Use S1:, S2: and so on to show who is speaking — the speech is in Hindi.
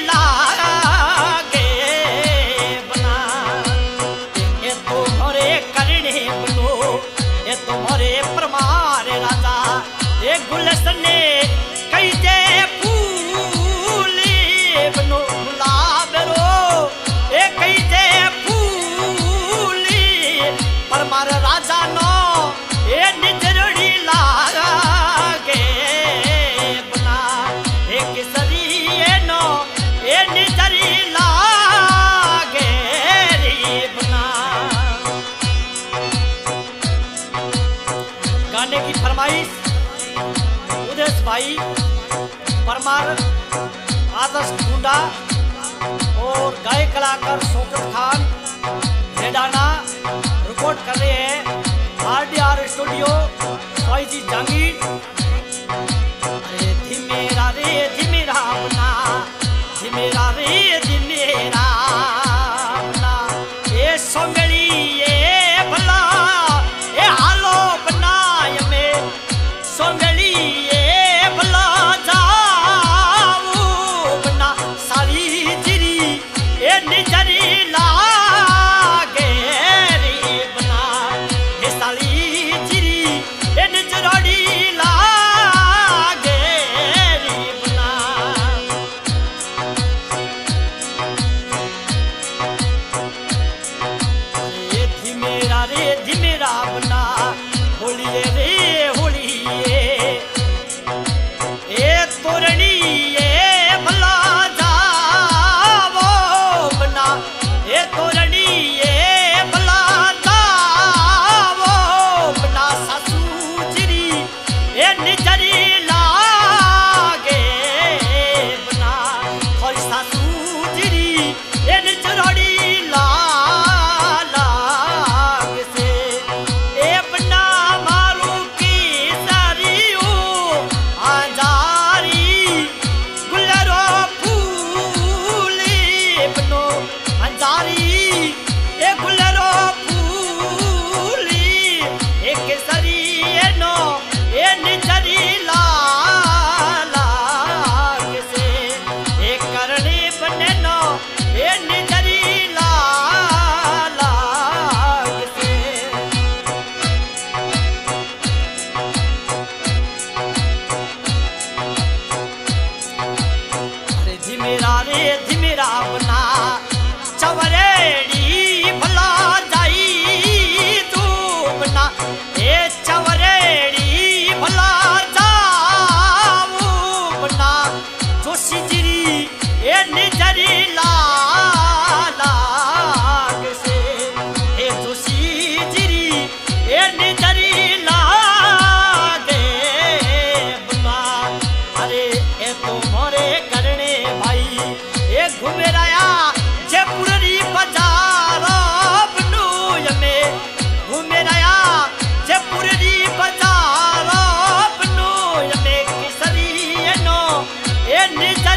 S1: लागे बना ये तुम्हारे करने बनो ये तुम्हारे परमार राजा ये गुलशन ने कई जे फूली बनो गुलाब रो ये कई जे फूली परमार राजा नो ये निजरड़ी लागे बना ये किसरी ये नो ये निजरी लागे री बना। गाने की फरमाइश उदेश भाई परमार आदर्श गुंडा और गायक कलाकार शौकत खान रेडाना रिकॉर्ड कर रहे हैं RDR स्टूडियो जी जहांगीर। अरे धीमेरा रे धीमेरा बना धीमेरा रे धीमेरा बना ये सोंगड़ी ये भला ये हालो बनाय में सोंगड़ी ये भला जाऊ बना सारी जिरी ये निजरी लागे रे बना ये सारी जिरी ये निजरड़ी लागे रे बना। ये धीमेरा बना होलिए रे होलिए ये तोरणी ये भला जावो बना ये तोरणी ये भला जावो बना सासू जिरी ये निजरी लागे बना और सासू जिरी ये निजरड़ी लाग से ए बना मारू की सारियो अंजारी गुलरो फूली बनो अंजारी ए गुलरो फूली एक सरी ए नो ए निजरी लाग से ए करने बने नो ए निजरी लाग से। अरे धीमेरा बना चवरेड़ी भला जाई तू बना ए चवरेड़ी भला जाऊ बना जोशी जिरी ए निजरी लाग से ए जोशी जिरी ए निजरी लागे बना। अरे ए तुम्हारे करने भाई ये घूमे रहा जयपुरी बाजार बनूय में घूमे रहा जयपुरी बाजार बनूय में किसरी नो ये निज